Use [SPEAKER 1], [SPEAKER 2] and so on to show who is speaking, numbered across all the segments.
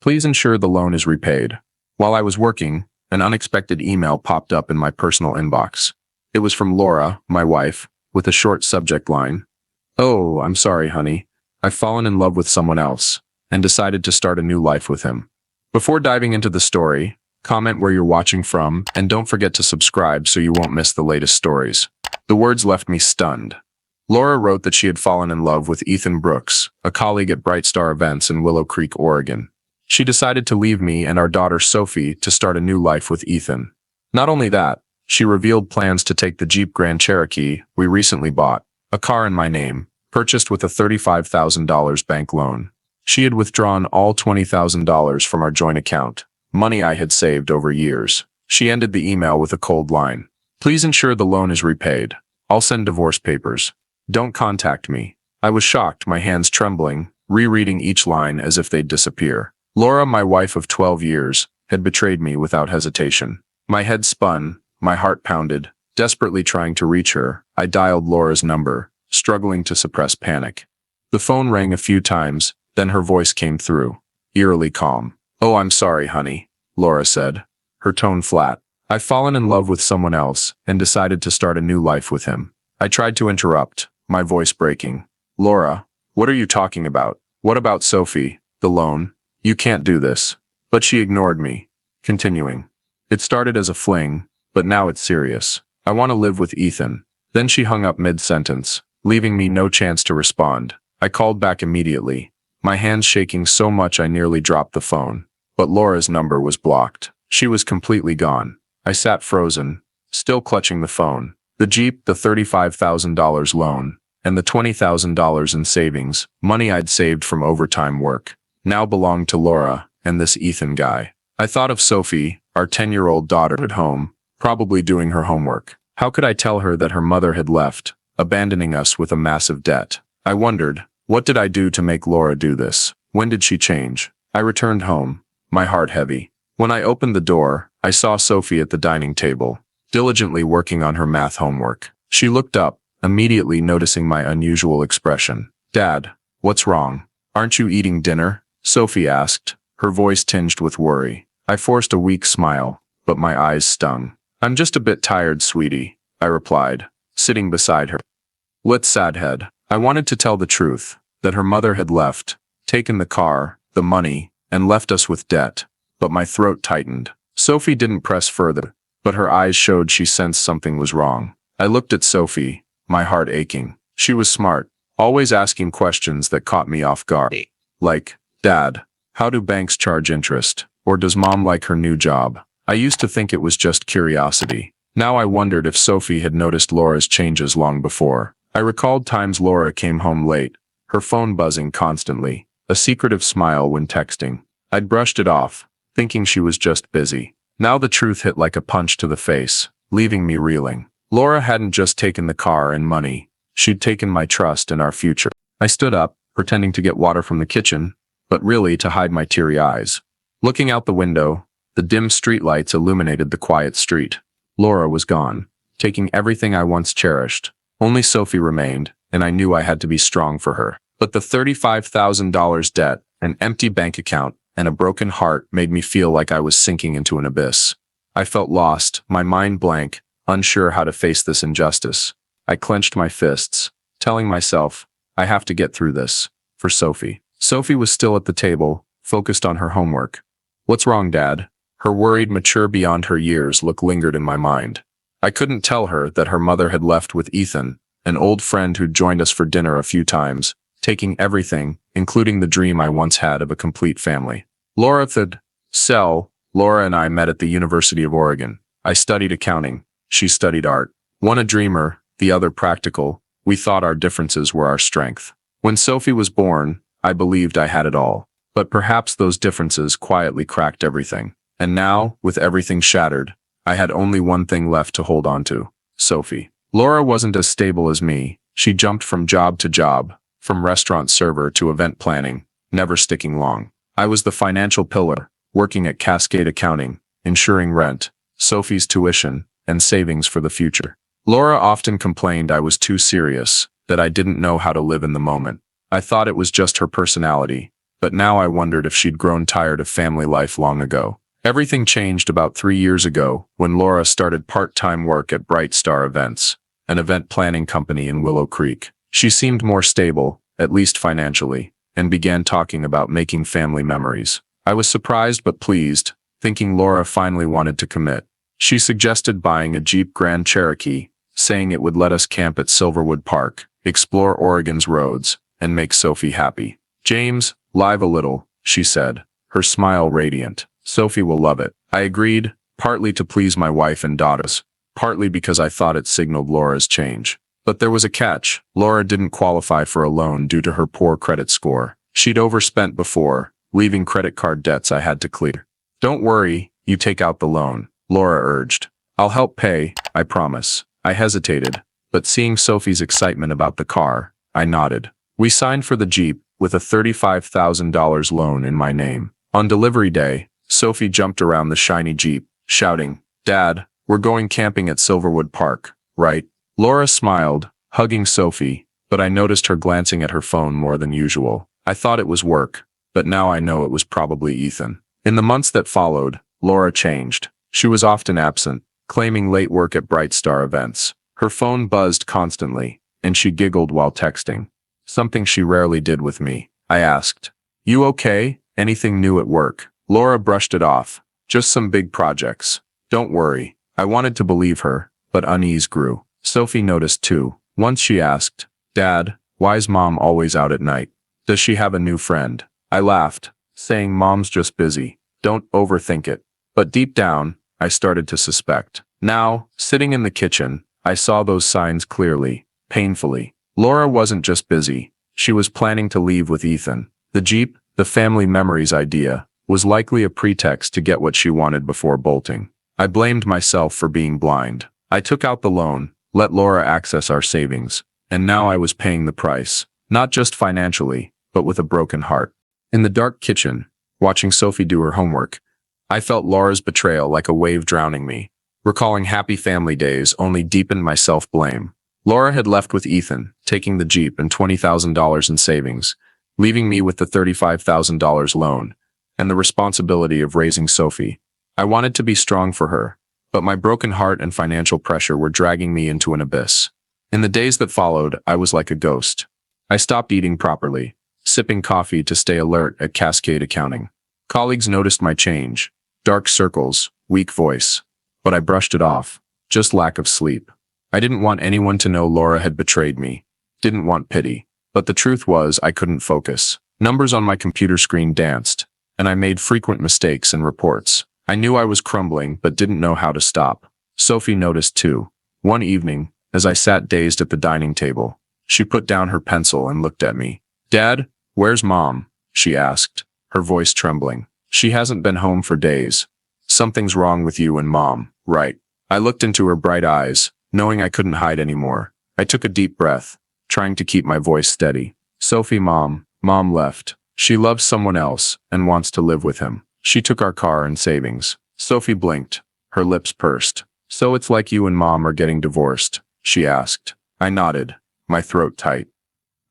[SPEAKER 1] Please ensure the loan is repaid. While I was working, an unexpected email popped up in my personal inbox. It was from Laura, my wife, with a short subject line. "Oh, I'm sorry, honey. I've fallen in love with someone else and decided to start a new life with him." Before diving into the story, comment where you're watching from and don't forget to subscribe so you won't miss the latest stories. The words left me stunned. Laura wrote that she had fallen in love with Ethan Brooks, a colleague at Bright Star Events in Willow Creek, Oregon. She decided to leave me and our daughter Sophie to start a new life with Ethan. Not only that, she revealed plans to take the Jeep Grand Cherokee we recently bought, a car in my name, purchased with a $35,000 bank loan. She had withdrawn all $20,000 from our joint account, money I had saved over years. She ended the email with a cold line. "Please ensure the loan is repaid. I'll send divorce papers. Don't contact me." I was shocked, my hands trembling, rereading each line as if they'd disappear. Laura, my wife of 12 years, had betrayed me without hesitation. My head spun, my heart pounded. Desperately trying to reach her, I dialed Laura's number, struggling to suppress panic. The phone rang a few times, then her voice came through, eerily calm. "Oh, I'm sorry, honey," Laura said, her tone flat. "I've fallen in love with someone else and decided to start a new life with him." I tried to interrupt, my voice breaking. "Laura, what are you talking about? What about Sophie, the loan? You can't do this." But she ignored me, continuing. "It started as a fling, but now it's serious. I want to live with Ethan." Then she hung up mid-sentence, leaving me no chance to respond. I called back immediately, my hands shaking so much I nearly dropped the phone. But Laura's number was blocked. She was completely gone. I sat frozen, still clutching the phone. The Jeep, the $35,000 loan, and the $20,000 in savings, money I'd saved from overtime work, now belonged to Laura and this Ethan guy. I thought of Sophie, our 10-year-old daughter at home, probably doing her homework. How could I tell her that her mother had left, abandoning us with a massive debt? I wondered, what did I do to make Laura do this? When did she change? I returned home, my heart heavy. When I opened the door, I saw Sophie at the dining table, diligently working on her math homework. She looked up, immediately noticing my unusual expression. "Dad, what's wrong? Aren't you eating dinner?" Sophie asked, her voice tinged with worry. I forced a weak smile, but my eyes stung. "I'm just a bit tired, sweetie," I replied, sitting beside her. Lit sad head. I wanted to tell the truth, that her mother had left, taken the car, the money, and left us with debt, but my throat tightened. Sophie didn't press further, but her eyes showed she sensed something was wrong. I looked at Sophie, my heart aching. She was smart, always asking questions that caught me off guard. Like, "Dad, how do banks charge interest? Or does Mom like her new job?" I used to think it was just curiosity. Now I wondered if Sophie had noticed Laura's changes long before. I recalled times Laura came home late, her phone buzzing constantly, a secretive smile when texting. I'd brushed it off, thinking she was just busy. Now the truth hit like a punch to the face, leaving me reeling. Laura hadn't just taken the car and money, she'd taken my trust and our future. I stood up, pretending to get water from the kitchen, but really to hide my teary eyes. Looking out the window, the dim streetlights illuminated the quiet street. Laura was gone, taking everything I once cherished. Only Sophie remained, and I knew I had to be strong for her. But the $35,000 debt, an empty bank account, and a broken heart made me feel like I was sinking into an abyss. I felt lost, my mind blank, unsure how to face this injustice. I clenched my fists, telling myself, I have to get through this. For Sophie. Sophie was still at the table, focused on her homework. "What's wrong, Dad?" Her worried, mature beyond her years look lingered in my mind. I couldn't tell her that her mother had left with Ethan, an old friend who'd joined us for dinner a few times, taking everything, including the dream I once had of a complete family. Laura and I met at the University of Oregon. I studied accounting. She studied art. One a dreamer, the other practical. We thought our differences were our strength. When Sophie was born, I believed I had it all. But perhaps those differences quietly cracked everything. And now, with everything shattered, I had only one thing left to hold on to: Sophie. Laura wasn't as stable as me. She jumped from job to job, from restaurant server to event planning, never sticking long. I was the financial pillar, working at Cascade Accounting, ensuring rent, Sophie's tuition, and savings for the future. Laura often complained I was too serious, that I didn't know how to live in the moment. I thought it was just her personality, but now I wondered if she'd grown tired of family life long ago. Everything changed about 3 years ago when Laura started part-time work at Bright Star Events, an event planning company in Willow Creek. She seemed more stable, at least financially, and began talking about making family memories. I was surprised but pleased, thinking Laura finally wanted to commit. She suggested buying a Jeep Grand Cherokee, saying it would let us camp at Silverwood Park, explore Oregon's roads, and make Sophie happy. "James, live a little," she said, her smile radiant. "Sophie will love it." I agreed, partly to please my wife and daughters, partly because I thought it signaled Laura's change. But there was a catch. Laura didn't qualify for a loan due to her poor credit score. She'd overspent before, leaving credit card debts I had to clear. "Don't worry, you take out the loan," Laura urged. "I'll help pay, I promise." I hesitated, but seeing Sophie's excitement about the car, I nodded. We signed for the Jeep, with a $35,000 loan in my name. On delivery day, Sophie jumped around the shiny Jeep, shouting, "Dad, we're going camping at Silverwood Park, right?" Laura smiled, hugging Sophie, but I noticed her glancing at her phone more than usual. I thought it was work, but now I know it was probably Ethan. In the months that followed, Laura changed. She was often absent, claiming late work at Bright Star Events. Her phone buzzed constantly, and she giggled while texting. Something she rarely did with me. I asked, "You okay? Anything new at work?" Laura brushed it off. "Just some big projects. Don't worry." I wanted to believe her, but unease grew. Sophie noticed too. Once she asked, "Dad, why's Mom always out at night? Does she have a new friend?" I laughed, saying Mom's just busy. Don't overthink it. But deep down, I started to suspect. Now, sitting in the kitchen, I saw those signs clearly, painfully. Laura wasn't just busy. She was planning to leave with Ethan. The Jeep, the family memories idea, was likely a pretext to get what she wanted before bolting. I blamed myself for being blind. I took out the loan, let Laura access our savings, and now I was paying the price, not just financially, but with a broken heart. In the dark kitchen, watching Sophie do her homework, I felt Laura's betrayal like a wave drowning me. Recalling happy family days only deepened my self-blame. Laura had left with Ethan, taking the Jeep and $20,000 in savings, leaving me with the $35,000 loan, and the responsibility of raising Sophie. I wanted to be strong for her, but my broken heart and financial pressure were dragging me into an abyss. In the days that followed, I was like a ghost. I stopped eating properly, sipping coffee to stay alert at Cascade Accounting. Colleagues noticed my change, dark circles, weak voice, but I brushed it off, just lack of sleep. I didn't want anyone to know Laura had betrayed me, didn't want pity, but the truth was I couldn't focus. Numbers on my computer screen danced, and I made frequent mistakes in reports. I knew I was crumbling but didn't know how to stop. Sophie noticed too. One evening, as I sat dazed at the dining table, she put down her pencil and looked at me. "Dad, where's Mom?" she asked, her voice trembling. "She hasn't been home for days. Something's wrong with you and Mom, right?" I looked into her bright eyes, knowing I couldn't hide anymore. I took a deep breath, trying to keep my voice steady. "Sophie, Mom left. She loves someone else and wants to live with him. She took our car and savings." Sophie blinked, her lips pursed. "So it's like you and Mom are getting divorced?" she asked. I nodded, my throat tight.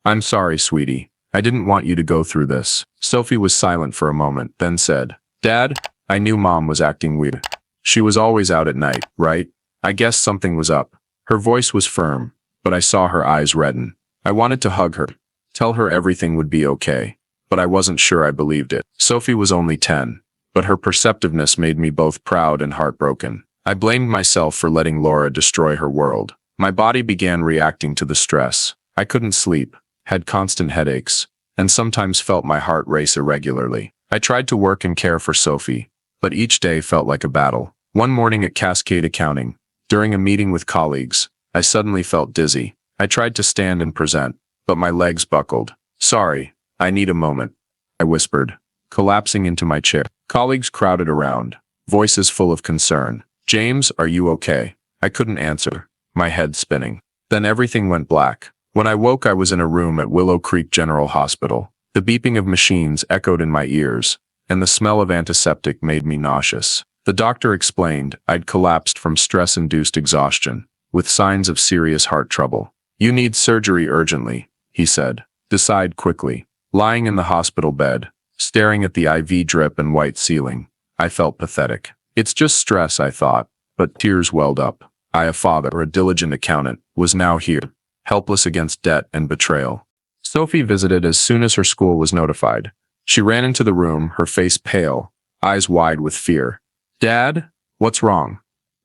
[SPEAKER 1] "I'm sorry, sweetie. I didn't want you to go through this." Sophie was silent for a moment, then said, "Dad, I knew Mom was acting weird. She was always out at night, right? I guess something was up." Her voice was firm, but I saw her eyes redden. I wanted to hug her, tell her everything would be okay, but I wasn't sure I believed it. Sophie was only 10, but her perceptiveness made me both proud and heartbroken. I blamed myself for letting Laura destroy her world. My body began reacting to the stress. I couldn't sleep, had constant headaches, and sometimes felt my heart race irregularly. I tried to work and care for Sophie, but each day felt like a battle. One morning at Cascade Accounting, during a meeting with colleagues, I suddenly felt dizzy. I tried to stand and present, but my legs buckled. "Sorry, I need a moment," I whispered, collapsing into my chair. Colleagues crowded around, voices full of concern. "James, are you okay?" I couldn't answer, my head spinning. Then everything went black. When I woke, I was in a room at Willow Creek General Hospital. The beeping of machines echoed in my ears, and the smell of antiseptic made me nauseous. The doctor explained I'd collapsed from stress-induced exhaustion, with signs of serious heart trouble. "You need surgery urgently," he said. "Decide quickly." Lying in the hospital bed, staring at the IV drip and white ceiling. I felt pathetic. It's just stress, I thought, but tears welled up. I, a father, a diligent accountant, was now here, helpless against debt and betrayal. Sophie visited as soon as her school was notified. She ran into the room, her face pale, eyes wide with fear. "Dad, what's wrong?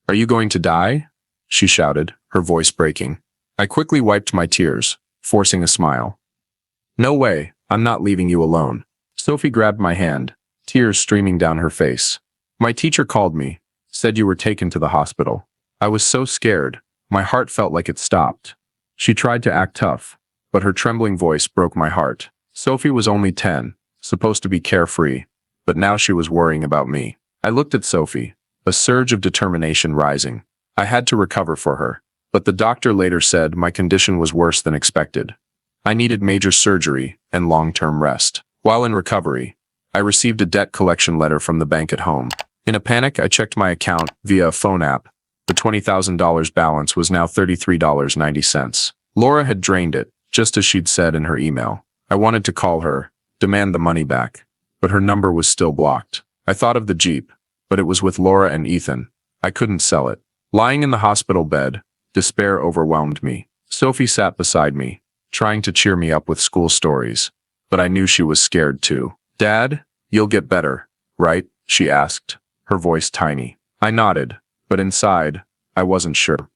[SPEAKER 1] Are you going to die?" she shouted, her voice breaking. I quickly wiped my tears, forcing a smile. "No way, I'm not leaving you alone." Sophie grabbed my hand, tears streaming down her face. "My teacher called me, said you were taken to the hospital." I was so scared, my heart felt like it stopped. She tried to act tough, but her trembling voice broke my heart. Sophie was only 10, supposed to be carefree, but now she was worrying about me. I looked at Sophie, a surge of determination rising. I had to recover for her, but the doctor later said my condition was worse than expected. I needed major surgery and long-term rest. While in recovery, I received a debt collection letter from the bank at home. In a panic, I checked my account via a phone app. The $20,000 balance was now $33.90. Laura had drained it, just as she'd said in her email. I wanted to call her, demand the money back, but her number was still blocked. I thought of the Jeep, but it was with Laura and Ethan. I couldn't sell it. Lying in the hospital bed, despair overwhelmed me. Sophie sat beside me, trying to cheer me up with school stories, but I knew she was scared too. "Dad, you'll get better, right?" she asked, her voice tiny. I nodded, but inside, I wasn't sure.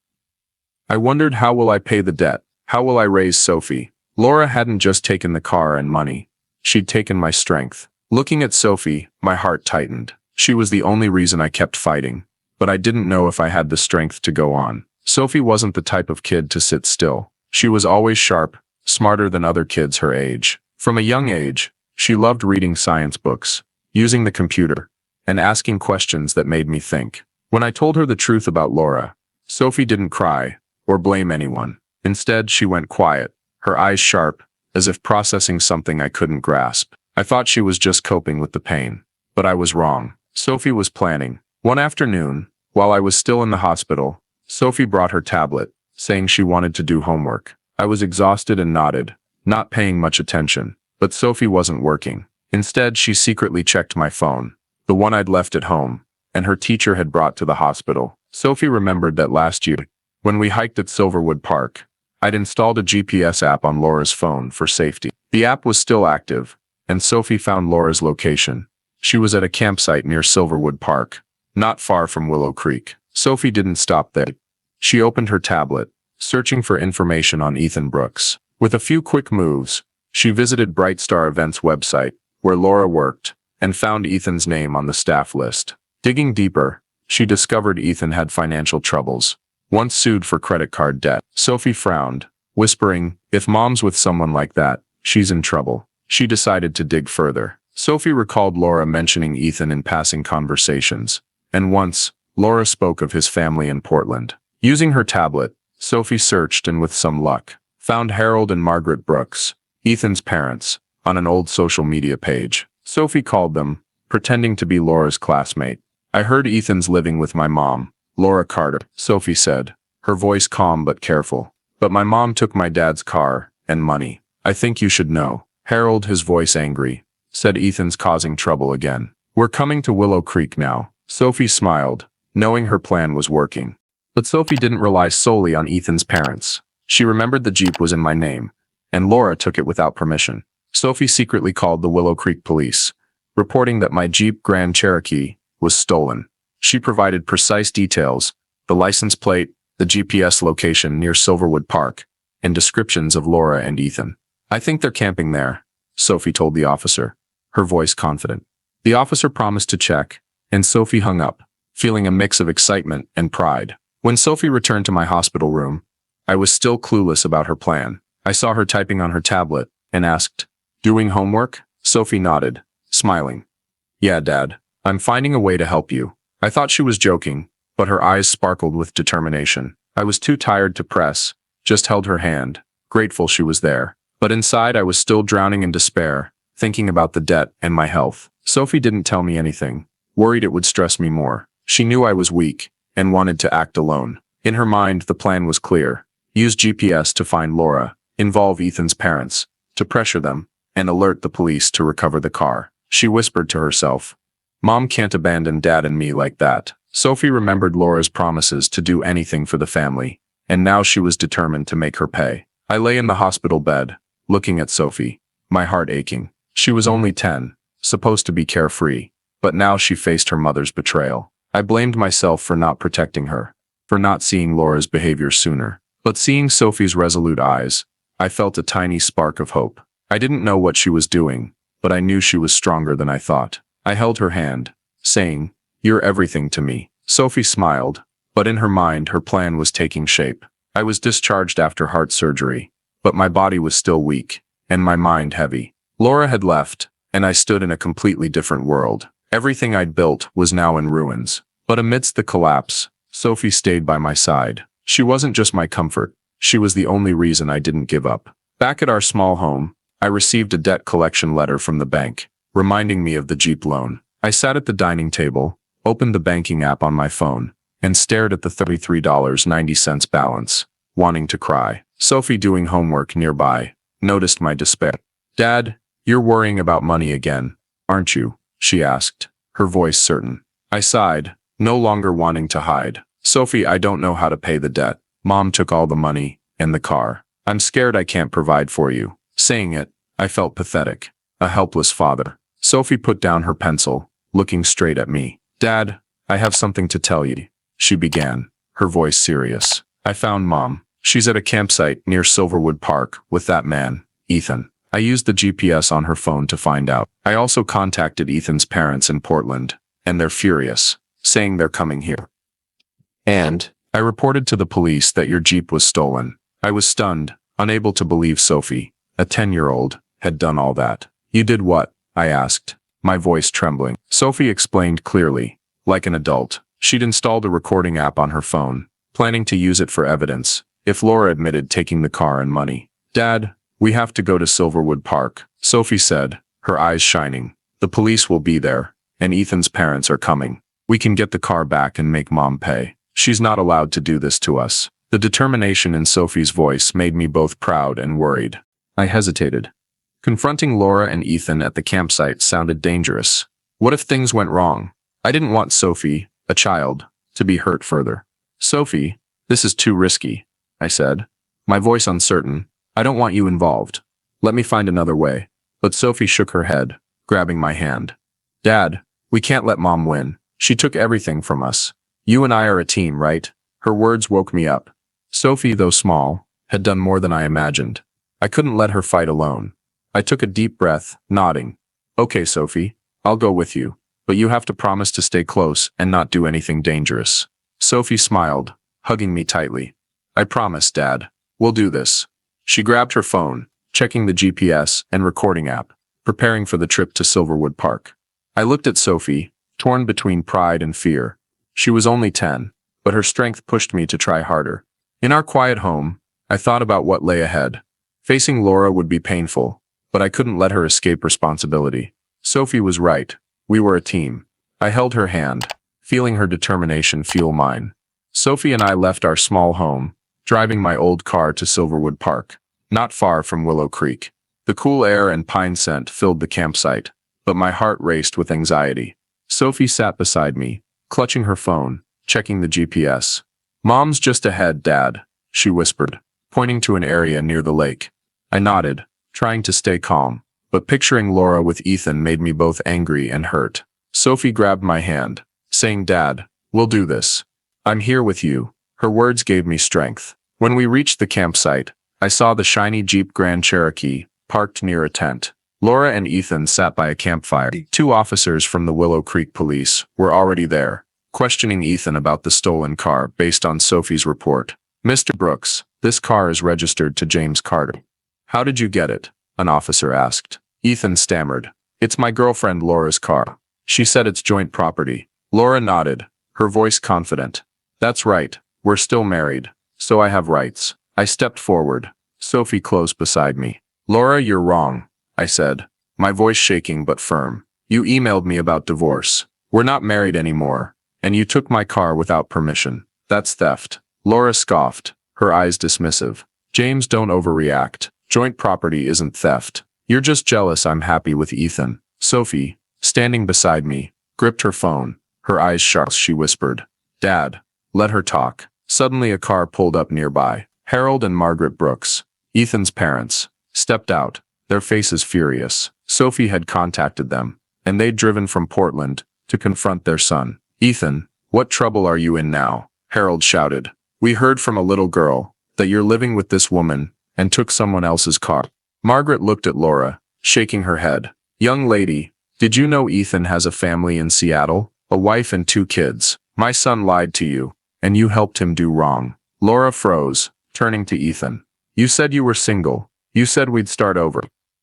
[SPEAKER 1] I wondered, how will I pay the debt? How will I raise Sophie? Laura hadn't just taken the car and money. She'd taken my strength. Looking at Sophie, my heart tightened. She was the only reason I kept fighting, but I didn't know if I had the strength to go on. Sophie wasn't the type of kid to sit still. She was always sharp, smarter than other kids her age. From a young age, she loved reading science books, using the computer, and asking questions that made me think. When I told her the truth about Laura, Sophie didn't cry or blame anyone. Instead, she went quiet, her eyes sharp, as if processing something I couldn't grasp. I thought she was just coping with the pain, but I was wrong. Sophie was planning. One afternoon, while I was still in the hospital, Sophie brought her tablet, saying she wanted to do homework. I was exhausted and nodded, not paying much attention, but Sophie wasn't working. Instead, she secretly checked my phone, the one I'd left at home, and her teacher had brought to the hospital. Sophie remembered that last year, when we hiked at Silverwood Park, I'd installed a GPS app on Laura's phone for safety. The app was still active, and Sophie found Laura's location. She was at a campsite near Silverwood Park, not far from Willow Creek. Sophie didn't stop there. She opened her tablet, searching for information on Ethan Brooks. With a few quick moves, she visited Bright Star Events' website, where Laura worked, and found Ethan's name on the staff list. Digging deeper, she discovered Ethan had financial troubles, once sued for credit card debt. Sophie frowned, whispering, "If Mom's with someone like that, she's in trouble." She decided to dig further. Sophie recalled Laura mentioning Ethan in passing conversations, and once, Laura spoke of his family in Portland. Using her tablet, Sophie searched and with some luck, found Harold and Margaret Brooks, Ethan's parents, on an old social media page. Sophie called them, pretending to be Laura's classmate. "I heard Ethan's living with my mom, Laura Carter," Sophie said, her voice calm but careful. "But my mom took my dad's car and money. I think you should know." Harold, his voice angry, said Ethan's causing trouble again. "We're coming to Willow Creek now." Sophie smiled, knowing her plan was working. But Sophie didn't rely solely on Ethan's parents. She remembered the Jeep was in my name, and Laura took it without permission. Sophie secretly called the Willow Creek police, reporting that my Jeep Grand Cherokee was stolen. She provided precise details, the license plate, the GPS location near Silverwood Park, and descriptions of Laura and Ethan. "I think they're camping there," Sophie told the officer, her voice confident. The officer promised to check, and Sophie hung up, feeling a mix of excitement and pride. When Sophie returned to my hospital room, I was still clueless about her plan. I saw her typing on her tablet and asked, "Doing homework?" Sophie nodded, smiling. "Yeah, Dad, I'm finding a way to help you." I thought she was joking, but her eyes sparkled with determination. I was too tired to press, just held her hand, grateful she was there. But inside I was still drowning in despair, thinking about the debt and my health. Sophie didn't tell me anything, worried it would stress me more. She knew I was weak, and wanted to act alone. In her mind, the plan was clear. Use GPS to find Laura, involve Ethan's parents, to pressure them, and alert the police to recover the car. she whispered to herself. Mom can't abandon Dad and me like that. Sophie remembered Laura's promises to do anything for the family, and now she was determined to make her pay. I lay in the hospital bed, looking at Sophie, my heart aching. She was only 10, supposed to be carefree, but now she faced her mother's betrayal. I blamed myself for not protecting her, for not seeing Laura's behavior sooner. But seeing Sophie's resolute eyes, I felt a tiny spark of hope. I didn't know what she was doing, but I knew she was stronger than I thought. I held her hand, saying, "You're everything to me." Sophie smiled, but in her mind her plan was taking shape. I was discharged after heart surgery, but my body was still weak, and my mind heavy. Laura had left, and I stood in a completely different world. Everything I'd built was now in ruins. But amidst the collapse, Sophie stayed by my side. She wasn't just my comfort, she was the only reason I didn't give up. Back at our small home, I received a debt collection letter from the bank, reminding me of the Jeep loan. I sat at the dining table, opened the banking app on my phone, and stared at the $33.90 balance, wanting to cry. Sophie, doing homework nearby, noticed my despair. "Dad, you're worrying about money again, aren't you?" she asked, her voice certain. I sighed, no longer wanting to hide. "Sophie, I don't know how to pay the debt. Mom took all the money, and the car. I'm scared I can't provide for you." Saying it, I felt pathetic, a helpless father. Sophie put down her pencil, looking straight at me. "Dad, I have something to tell you," she began, her voice serious. "I found Mom. She's at a campsite near Silverwood Park with that man, Ethan." I used the GPS on her phone to find out. I also contacted Ethan's parents in Portland, and they're furious, saying they're coming here. And I reported to the police that your Jeep was stolen. I was stunned, unable to believe Sophie, a 10-year-old, had done all that. "You did what?" I asked, my voice trembling. Sophie explained clearly, like an adult. She'd installed a recording app on her phone, planning to use it for evidence if Laura admitted taking the car and money. "Dad, we have to go to Silverwood Park," Sophie said, her eyes shining. "The police will be there, and Ethan's parents are coming. We can get the car back and make Mom pay. She's not allowed to do this to us." The determination in Sophie's voice made me both proud and worried. I hesitated. Confronting Laura and Ethan at the campsite sounded dangerous. What if things went wrong? I didn't want Sophie, a child, to be hurt further. "Sophie, this is too risky," I said, my voice uncertain. "I don't want you involved. Let me find another way." But Sophie shook her head, grabbing my hand. "Dad, we can't let Mom win. She took everything from us. You and I are a team, right?" Her words woke me up. Sophie, though small, had done more than I imagined. I couldn't let her fight alone. I took a deep breath, nodding. "Okay, Sophie, I'll go with you, but you have to promise to stay close and not do anything dangerous." Sophie smiled, hugging me tightly. "I promise, Dad. We'll do this." She grabbed her phone, checking the GPS and recording app, preparing for the trip to Silverwood Park. I looked at Sophie, torn between pride and fear. She was only 10, but her strength pushed me to try harder. In our quiet home, I thought about what lay ahead. Facing Laura would be painful, but I couldn't let her escape responsibility. Sophie was right. We were a team. I held her hand, feeling her determination fuel mine. Sophie and I left our small home, driving my old car to Silverwood Park, not far from Willow Creek. The cool air and pine scent filled the campsite, but my heart raced with anxiety. Sophie sat beside me, clutching her phone, checking the GPS. "Mom's just ahead, Dad," she whispered, pointing to an area near the lake. I nodded, trying to stay calm, but picturing Laura with Ethan made me both angry and hurt. Sophie grabbed my hand, saying, "Dad, we'll do this. I'm here with you." Her words gave me strength. When we reached the campsite, I saw the shiny Jeep Grand Cherokee, parked near a tent. Laura and Ethan sat by a campfire. 2 officers from the Willow Creek Police were already there, questioning Ethan about the stolen car based on Sophie's report. "Mr. Brooks, this car is registered to James Carter." "How did you get it?" an officer asked. Ethan stammered. "It's my girlfriend Laura's car. She said it's joint property." Laura nodded, her voice confident. "That's right, we're still married, so I have rights." I stepped forward, Sophie close beside me. "Laura, you're wrong," I said, my voice shaking but firm. "You emailed me about divorce. We're not married anymore, and you took my car without permission. That's theft." Laura scoffed, her eyes dismissive. "James, don't overreact. Joint property isn't theft. You're just jealous I'm happy with Ethan." "Sophie, standing beside me, gripped her phone, her eyes sharp. She whispered, "Dad, let her talk." Suddenly a car pulled up nearby. Harold and Margaret Brooks, Ethan's parents, stepped out, their faces furious. Sophie had contacted them, and they'd driven from Portland to confront their son. "Ethan, what trouble are you in now?" Harold shouted. "We heard from a little girl that you're living with this woman and took someone else's car." Margaret looked at Laura, shaking her head. "Young lady, did you know Ethan has a family in Seattle? A wife and 2 kids. My son lied to you, and you helped him do wrong." Laura froze, turning to Ethan. "You said you were single. You said we'd start over."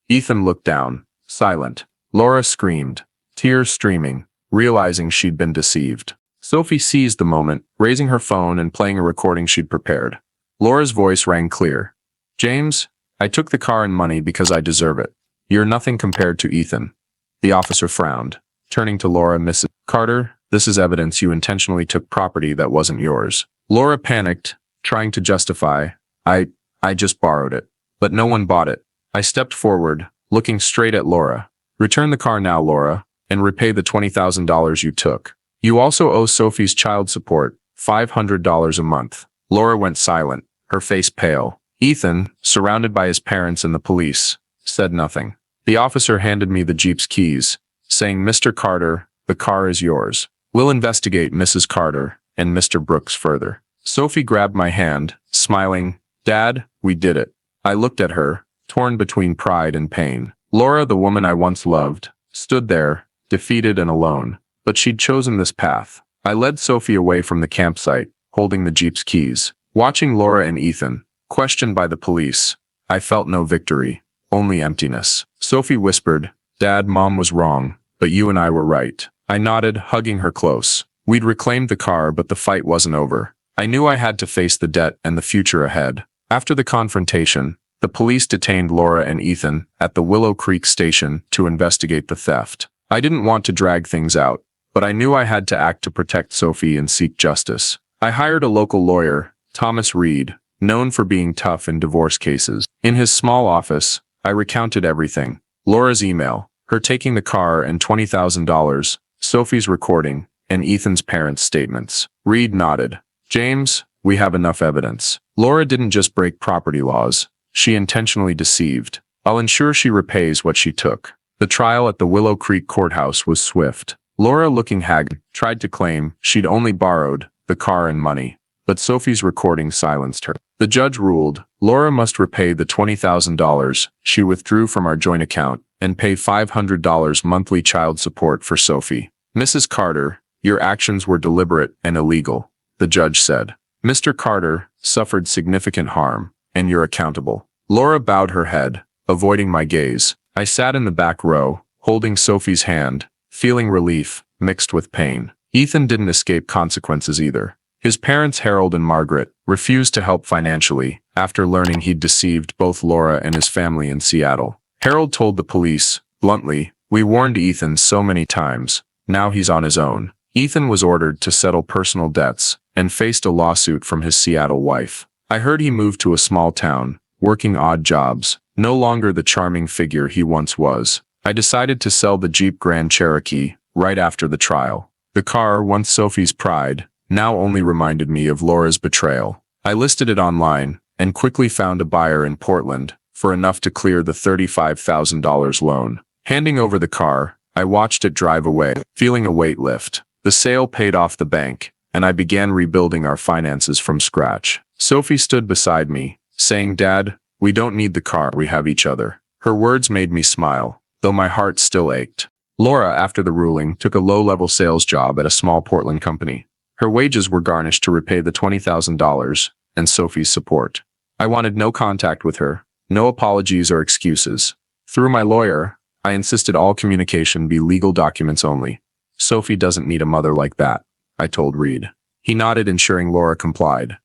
[SPEAKER 1] Ethan looked down, silent. Laura screamed, tears streaming, realizing she'd been deceived. Sophie seized the moment, raising her phone and playing a recording she'd prepared. Laura's voice rang clear. "James, I took the car and money because I deserve it. You're nothing compared to Ethan." The officer frowned, turning to Laura. "Mrs. Carter, this is evidence you intentionally took property that wasn't yours." Laura panicked, trying to justify, I just borrowed it. But no one bought it." I stepped forward, looking straight at Laura. "Return the car now, Laura, and repay the $20,000 you took. You also owe Sophie's child support, $500 a month." Laura went silent, her face pale. Ethan, surrounded by his parents and the police, said nothing. The officer handed me the Jeep's keys, saying, "Mr. Carter, the car is yours. We'll investigate Mrs. Carter and Mr. Brooks further." Sophie grabbed my hand, smiling. "Dad, we did it." I looked at her, torn between pride and pain. Laura, the woman I once loved, stood there, defeated and alone. But she'd chosen this path. I led Sophie away from the campsite, holding the Jeep's keys. Watching Laura and Ethan, questioned by the police, I felt no victory, only emptiness. Sophie whispered, "Dad, Mom was wrong, but you and I were right." I nodded, hugging her close. We'd reclaimed the car, but the fight wasn't over. I knew I had to face the debt and the future ahead. After the confrontation, the police detained Laura and Ethan at the Willow Creek station to investigate the theft. I didn't want to drag things out, but I knew I had to act to protect Sophie and seek justice. I hired a local lawyer, Thomas Reed, known for being tough in divorce cases. In his small office, I recounted everything. Laura's email, her taking the car and $20,000, Sophie's recording, and Ethan's parents' statements. Reed nodded. "James, we have enough evidence. Laura didn't just break property laws. She intentionally deceived. I'll ensure she repays what she took." The trial at the Willow Creek courthouse was swift. Laura, looking haggard, tried to claim she'd only borrowed the car and money, but Sophie's recording silenced her. The judge ruled Laura must repay the $20,000 she withdrew from our joint account and pay $500 monthly child support for Sophie. "Mrs. Carter, your actions were deliberate and illegal," the judge said. "Mr. Carter suffered significant harm, and you're accountable." Laura bowed her head, avoiding my gaze. I sat in the back row, holding Sophie's hand, feeling relief, mixed with pain. Ethan didn't escape consequences either. His parents, Harold and Margaret, refused to help financially after learning he'd deceived both Laura and his family in Seattle. Harold told the police, bluntly, "We warned Ethan so many times. Now he's on his own." Ethan was ordered to settle personal debts and faced a lawsuit from his Seattle wife. I heard he moved to a small town, working odd jobs, no longer the charming figure he once was. I decided to sell the Jeep Grand Cherokee right after the trial. The car, once Sophie's pride, now only reminded me of Laura's betrayal. I listed it online and quickly found a buyer in Portland for enough to clear the $35,000 loan. Handing over the car, I watched it drive away, feeling a weight lift. The sale paid off the bank, and I began rebuilding our finances from scratch. Sophie stood beside me, saying, "Dad, we don't need the car, we have each other." Her words made me smile, though my heart still ached. Laura, after the ruling, took a low-level sales job at a small Portland company. Her wages were garnished to repay the $20,000 and Sophie's support. I wanted no contact with her, no apologies or excuses. Through my lawyer, I insisted all communication be legal documents only. "Sophie doesn't need a mother like that," I told Reed. He nodded, ensuring Laura complied.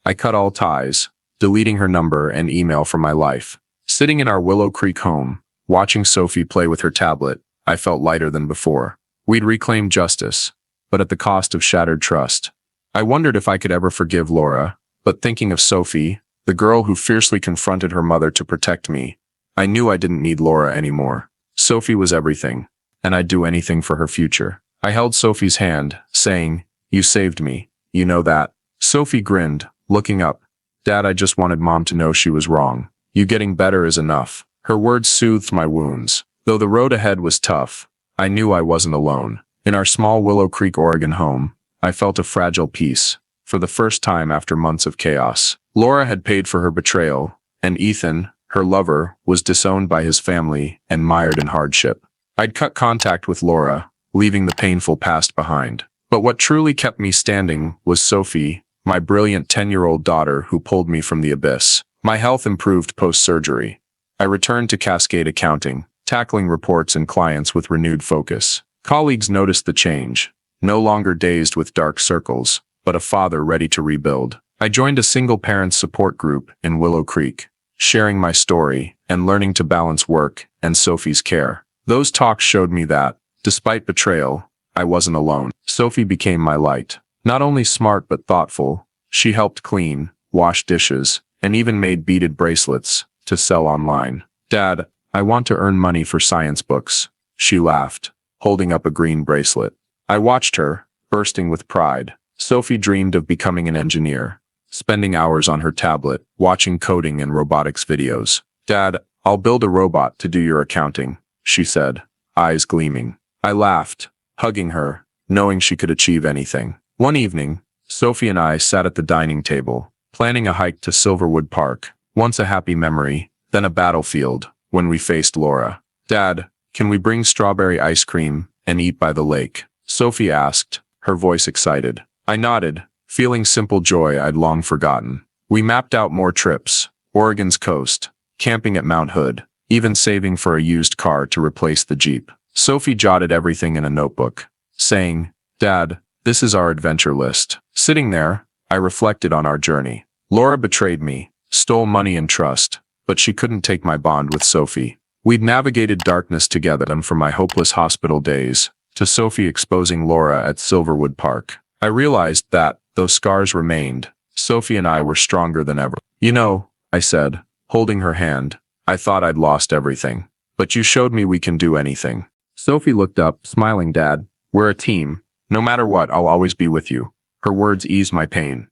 [SPEAKER 1] I cut all ties, deleting her number and email from my life. Sitting in our Willow Creek home, watching Sophie play with her tablet, I felt lighter than before. We'd reclaimed justice, but at the cost of shattered trust. I wondered if I could ever forgive Laura, but thinking of Sophie, the girl who fiercely confronted her mother to protect me, I knew I didn't need Laura anymore. Sophie was everything. and I'd do anything for her future. I held Sophie's hand, saying, "You saved me. You know that." Sophie grinned, looking up. "Dad, I just wanted Mom to know she was wrong. You getting better is enough." Her words soothed my wounds. Though the road ahead was tough, I knew I wasn't alone. In our small Willow Creek, Oregon home, I felt a fragile peace. For the first time after months of chaos, Laura had paid for her betrayal, and Ethan, her lover, was disowned by his family and mired in hardship. I'd cut contact with Laura, leaving the painful past behind. But what truly kept me standing was Sophie, my brilliant 10-year-old daughter who pulled me from the abyss. My health improved post-surgery. I returned to Cascade Accounting, tackling reports and clients with renewed focus. Colleagues noticed the change, no longer dazed with dark circles, but a father ready to rebuild. I joined a single-parent support group in Willow Creek, sharing my story and learning to balance work and Sophie's care. Those talks showed me that, despite betrayal, I wasn't alone. Sophie became my light. Not only smart but thoughtful, she helped clean, wash dishes, and even made beaded bracelets to sell online. "Dad, I want to earn money for science books," she laughed, holding up a green bracelet. I watched her, bursting with pride. Sophie dreamed of becoming an engineer, spending hours on her tablet, watching coding and robotics videos. "Dad, I'll build a robot to do your accounting," she said, eyes gleaming. I laughed, hugging her, knowing she could achieve anything. One evening, Sophie and I sat at the dining table, planning a hike to Silverwood Park, once a happy memory, then a battlefield, when we faced Laura. "Dad, can we bring strawberry ice cream and eat by the lake?" Sophie asked, her voice excited. I nodded, feeling simple joy I'd long forgotten. We mapped out more trips, Oregon's coast, camping at Mount Hood, even saving for a used car to replace the Jeep. Sophie jotted everything in a notebook, saying, "Dad, this is our adventure list." Sitting there, I reflected on our journey. Laura betrayed me, stole money and trust, but she couldn't take my bond with Sophie. We'd navigated darkness together, from my hopeless hospital days to Sophie exposing Laura at Silverwood Park. I realized that, though scars remained, Sophie and I were stronger than ever. "You know," I said, holding her hand, "I thought I'd lost everything. But you showed me we can do anything." Sophie looked up, smiling. "Dad, we're a team. No matter what, I'll always be with you." Her words eased my pain.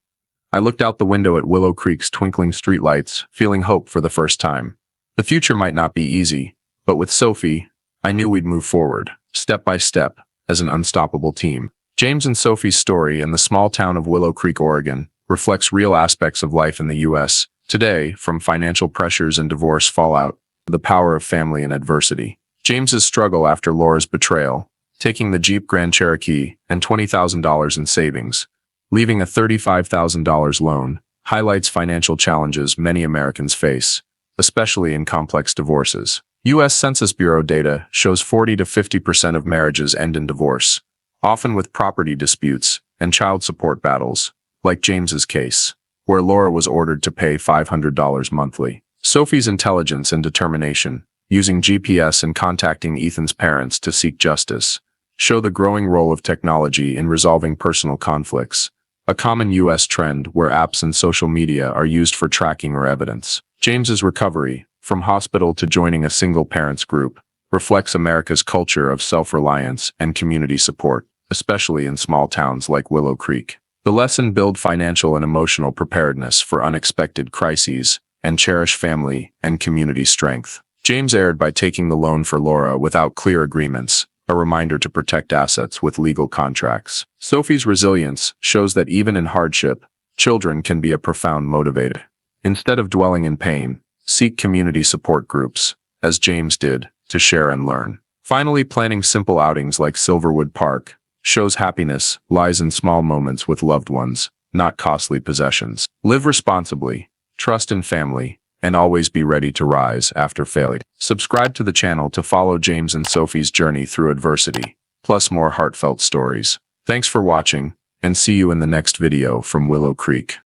[SPEAKER 1] I looked out the window at Willow Creek's twinkling streetlights, feeling hope for the first time. The future might not be easy, but with Sophie, I knew we'd move forward, step by step, as an unstoppable team. James and Sophie's story in the small town of Willow Creek, Oregon, reflects real aspects of life in the U.S. today, from financial pressures and divorce fallout to the power of family and adversity. James's struggle after Laura's betrayal, taking the Jeep Grand Cherokee and $20,000 in savings, leaving a $35,000 loan, highlights financial challenges many Americans face, especially in complex divorces. U.S. Census Bureau data shows 40 to 50% of marriages end in divorce, often with property disputes and child support battles, like James's case, where Laura was ordered to pay $500 monthly. Sophie's intelligence and determination, using GPS and contacting Ethan's parents to seek justice, show the growing role of technology in resolving personal conflicts, a common U.S. trend where apps and social media are used for tracking or evidence. James's recovery, from hospital to joining a single parents group, reflects America's culture of self-reliance and community support, especially in small towns like Willow Creek. The lesson: build financial and emotional preparedness for unexpected crises and cherish family and community strength. James erred by taking the loan for Laura without clear agreements, a reminder to protect assets with legal contracts. Sophie's resilience shows that even in hardship, children can be a profound motivator. Instead of dwelling in pain, seek community support groups, as James did, to share and learn. Finally, planning simple outings like Silverwood Park shows happiness lies in small moments with loved ones, not costly possessions. Live responsibly, trust in family, and always be ready to rise after failure. Subscribe to the channel to follow James and Sophie's journey through adversity, plus more heartfelt stories. Thanks for watching, and see you in the next video from Willow Creek.